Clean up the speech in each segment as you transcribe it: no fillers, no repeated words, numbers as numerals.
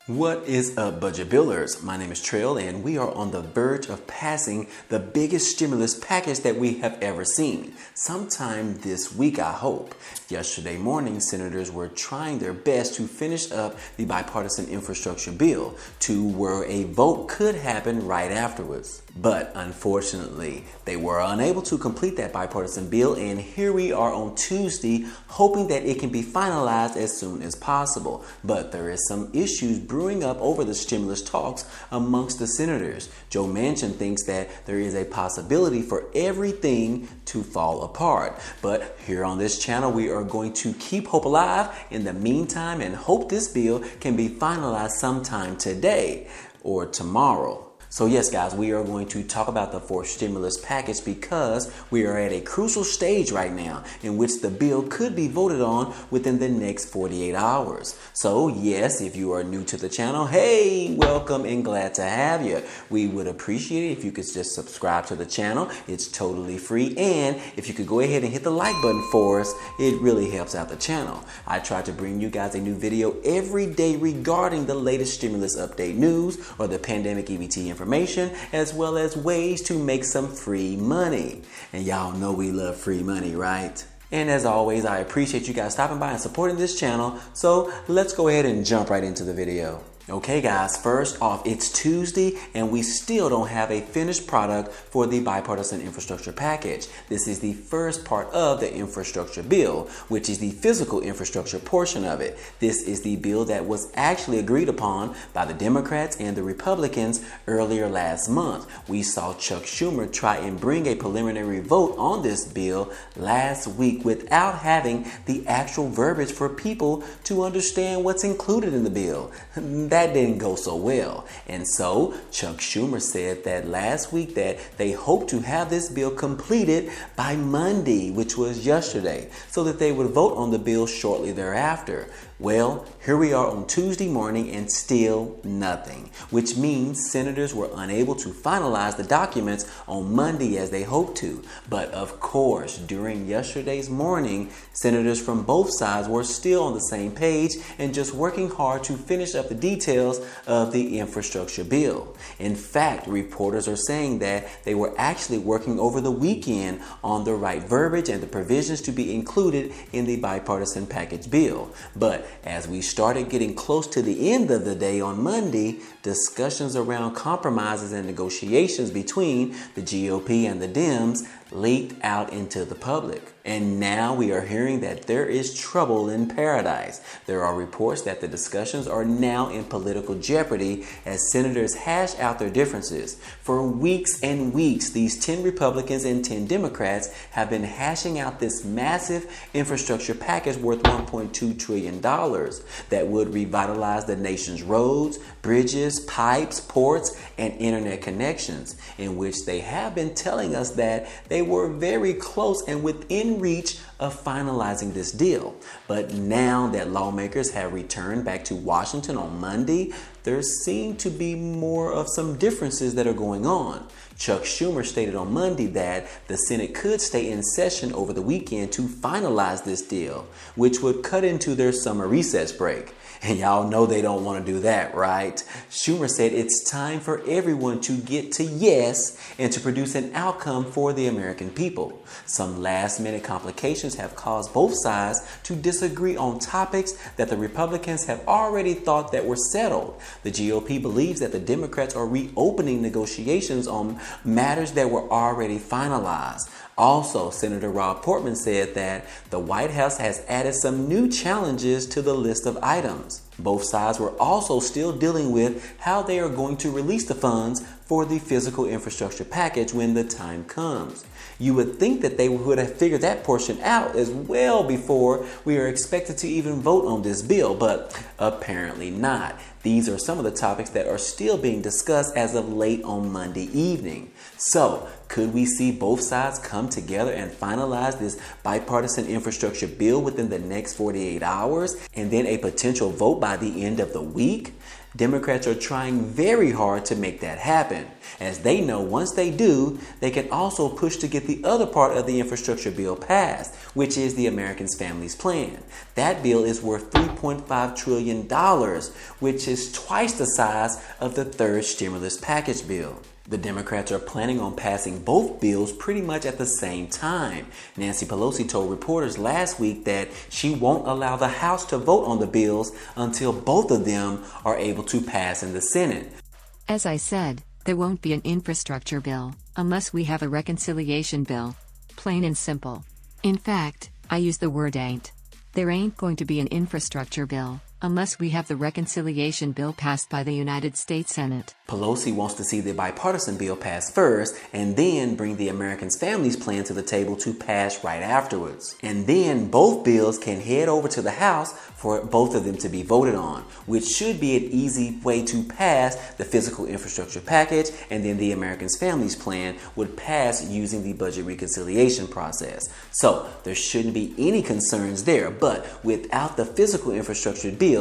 What is up, budget billers? My name is Trail, and we are on the verge of passing the biggest stimulus package that we have ever seen. Sometime this week, I hope. Yesterday morning, senators were trying their best to finish up the Bipartisan Infrastructure Bill to where a vote could happen right afterwards. But unfortunately, they were unable to complete that bipartisan bill, and here we are on Tuesday hoping that it can be finalized as soon as possible. But there is some issues brewing up over the stimulus talks amongst the senators. Joe Manchin thinks that there is a possibility for everything to fall apart. But here on this channel, we are going to keep hope alive in the meantime and hope this bill can be finalized sometime today or tomorrow. So yes, guys, we are going to talk about the fourth stimulus package because we are at a crucial stage right now in which the bill could be voted on within the next 48 hours. So yes, if you are new to the channel, hey, welcome and glad to have you. We would appreciate it if you could just subscribe to the channel. It's totally free. And if you could go ahead and hit the like button for us, it really helps out the channel. I try to bring you guys a new video every day regarding the latest stimulus update news or the pandemic EBT information, as well as ways to make some free money. And y'all know we love free money, right? And as always, I appreciate you guys stopping by and supporting this channel. So let's go ahead and jump right into the video. Okay guys, first off, it's Tuesday and we still don't have a finished product for the bipartisan infrastructure package. This is the first part of the infrastructure bill, which is the physical infrastructure portion of it. This is the bill that was actually agreed upon by the Democrats and the Republicans earlier last month. We saw Chuck Schumer try and bring a preliminary vote on this bill last week without having the actual verbiage for people to understand what's included in the bill. That didn't go so well. And so Chuck Schumer said that last week that they hope to have this bill completed by Monday, which was yesterday, so that they would vote on the bill shortly thereafter. Well, here we are on Tuesday morning and still nothing, which means senators were unable to finalize the documents on Monday as they hoped to. But of course, during yesterday's morning, senators from both sides were still on the same page and just working hard to finish up the details of the infrastructure bill. In fact, reporters are saying that they were actually working over the weekend on the right verbiage and the provisions to be included in the bipartisan package bill. But as we started getting close to the end of the day on Monday, discussions around compromises and negotiations between the GOP and the Dems leaked out into the public. And now we are hearing that there is trouble in paradise. There are reports that the discussions are now in political jeopardy as senators hash out their differences. For weeks and weeks, these 10 Republicans and 10 Democrats have been hashing out this massive infrastructure package worth $1.2 trillion that would revitalize the nation's roads, bridges, pipes, ports, and internet connections, in which they have been telling us that they were very close and within reach of finalizing this deal. But now that lawmakers have returned back to Washington on Monday, there seem to be more of some differences that are going on. Chuck Schumer stated on Monday that the Senate could stay in session over the weekend to finalize this deal, which would cut into their summer recess break. And y'all know they don't want to do that, right? Schumer said it's time for everyone to get to yes and to produce an outcome for the American people. Some last-minute complications have caused both sides to disagree on topics that the Republicans have already thought that were settled. The GOP believes that the Democrats are reopening negotiations on matters that were already finalized. Also, Senator Rob Portman said that the White House has added some new challenges to the list of items. Both sides were also still dealing with how they are going to release the funds for the physical infrastructure package when the time comes. You would think that they would have figured that portion out as well before we are expected to even vote on this bill, but apparently not. These are some of the topics that are still being discussed as of late on Monday evening. So, could we see both sides come together and finalize this bipartisan infrastructure bill within the next 48 hours and then a potential vote by the end of the week? Democrats are trying very hard to make that happen, as they know once they do, they can also push to get the other part of the infrastructure bill passed, which is the Americans Families Plan. That bill is worth $3.5 trillion, which is twice the size of the third stimulus package bill. The Democrats are planning on passing both bills pretty much at the same time. Nancy Pelosi told reporters last week that she won't allow the House to vote on the bills until both of them are able to pass in the Senate. As I said, there won't be an infrastructure bill unless we have a reconciliation bill. Plain and simple. In fact, I use the word ain't. There ain't going to be an infrastructure bill unless we have the reconciliation bill passed by the United States Senate. Pelosi wants to see the bipartisan bill pass first and then bring the Americans Families Plan to the table to pass right afterwards. And then both bills can head over to the House for both of them to be voted on, which should be an easy way to pass the physical infrastructure package, and then the Americans Families Plan would pass using the budget reconciliation process. So there shouldn't be any concerns there, but without the physical infrastructure bill,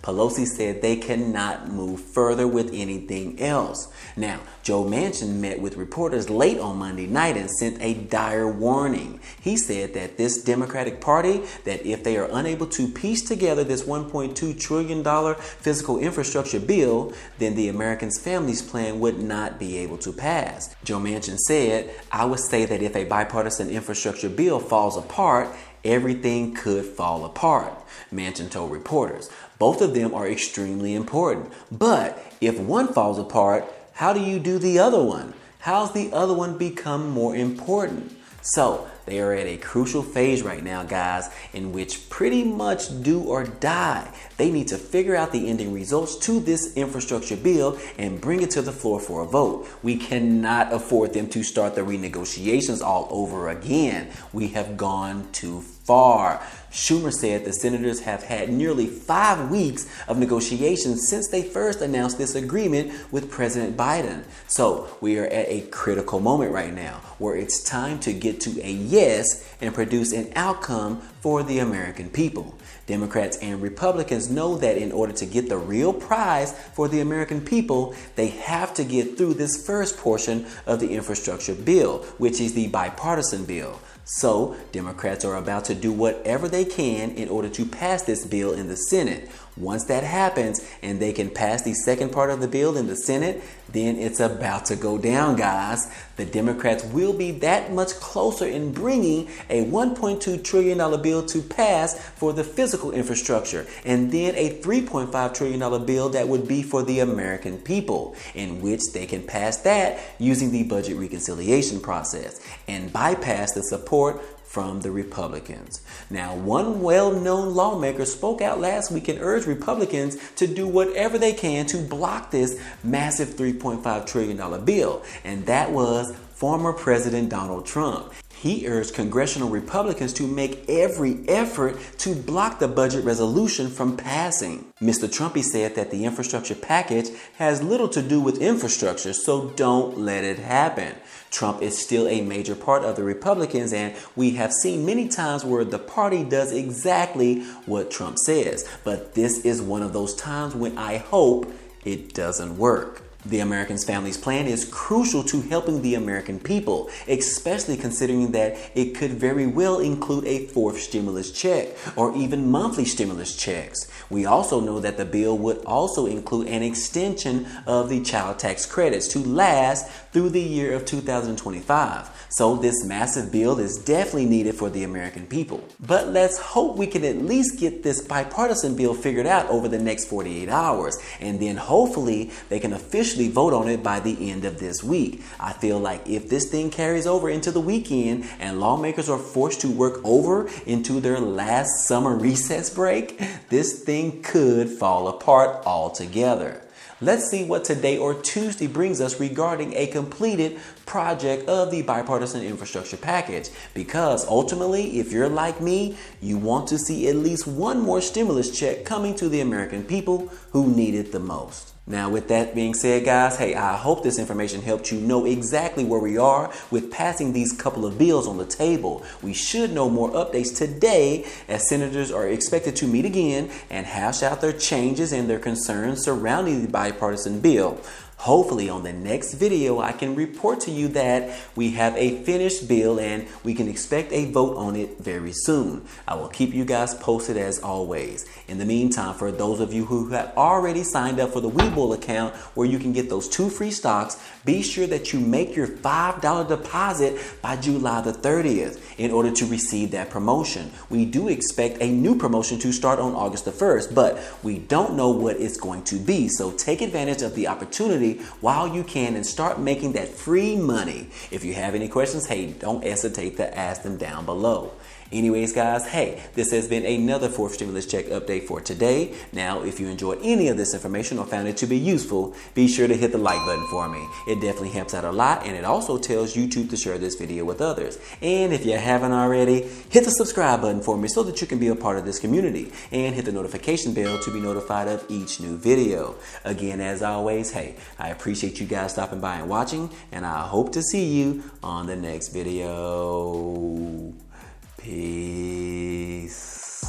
Pelosi said they cannot move further with anything else. Now, Joe Manchin met with reporters late on Monday night and sent a dire warning. He said that this Democratic Party, that if they are unable to piece together this $1.2 trillion physical infrastructure bill, then the Americans Families Plan would not be able to pass. Joe Manchin said, "I would say that if a bipartisan infrastructure bill falls apart, everything could fall apart," Manchin told reporters. Both of them are extremely important. But if one falls apart, how do you do the other one? How's the other one become more important? So they are at a crucial phase right now, guys, in which pretty much do or die. They need to figure out the ending results to this infrastructure bill and bring it to the floor for a vote. We cannot afford them to start the renegotiations all over again. We have gone too far. Schumer said the senators have had nearly 5 weeks of negotiations since they first announced this agreement with President Biden. So we are at a critical moment right now where it's time to get to a yes and produce an outcome for the American people. Democrats and Republicans know that in order to get the real prize for the American people, they have to get through this first portion of the infrastructure bill, which is the bipartisan bill. So, Democrats are about to do whatever they can in order to pass this bill in the Senate. Once that happens and they can pass the second part of the bill in the Senate, then it's about to go down, guys. The Democrats will be that much closer in bringing a $1.2 trillion bill to pass for the physical infrastructure, and then a $3.5 trillion bill that would be for the American people, in which they can pass that using the budget reconciliation process and bypass the support from the Republicans. Now, one well-known lawmaker spoke out last week and urged Republicans to do whatever they can to block this massive $3.5 trillion bill, and that was former President Donald Trump. He urged congressional Republicans to make every effort to block the budget resolution from passing. Mr. Trumpy said that the infrastructure package has little to do with infrastructure, so don't let it happen. Trump is still a major part of the Republicans, and we have seen many times where the party does exactly what Trump says. But this is one of those times when I hope it doesn't work. The Americans Families Plan is crucial to helping the American people, especially considering that it could very well include a fourth stimulus check or even monthly stimulus checks. We also know that the bill would also include an extension of the child tax credits to last through the year of 2025. So this massive bill is definitely needed for the American people. But let's hope we can at least get this bipartisan bill figured out over the next 48 hours, and then hopefully they can officially vote on it by the end of this week. I feel like if this thing carries over into the weekend and lawmakers are forced to work over into their last summer recess break, this thing could fall apart altogether. Let's see what today or Tuesday brings us regarding a completed project of the bipartisan infrastructure package. Because ultimately, if you're like me, you want to see at least one more stimulus check coming to the American people who need it the most. Now, with that being said, guys, hey, I hope this information helped you know exactly where we are with passing these couple of bills on the table. We should know more updates today as senators are expected to meet again and hash out their changes and their concerns surrounding the bipartisan bill. Hopefully on the next video, I can report to you that we have a finished bill and we can expect a vote on it very soon. I will keep you guys posted as always. In the meantime, for those of you who have already signed up for the Webull account where you can get those 2 free stocks, be sure that you make your $5 deposit by July the 30th in order to receive that promotion. We do expect a new promotion to start on August the 1st, but we don't know what it's going to be. So take advantage of the opportunity while you can and start making that free money. If you have any questions, hey, don't hesitate to ask them down below. Anyways, guys, hey, this has been another 4th stimulus check update for today. Now, if you enjoyed any of this information or found it to be useful, be sure to hit the like button for me. It definitely helps out a lot, and it also tells YouTube to share this video with others. And if you haven't already, hit the subscribe button for me so that you can be a part of this community, and hit the notification bell to be notified of each new video. Again, as always, hey, I appreciate you guys stopping by and watching, and I hope to see you on the next video. Peace.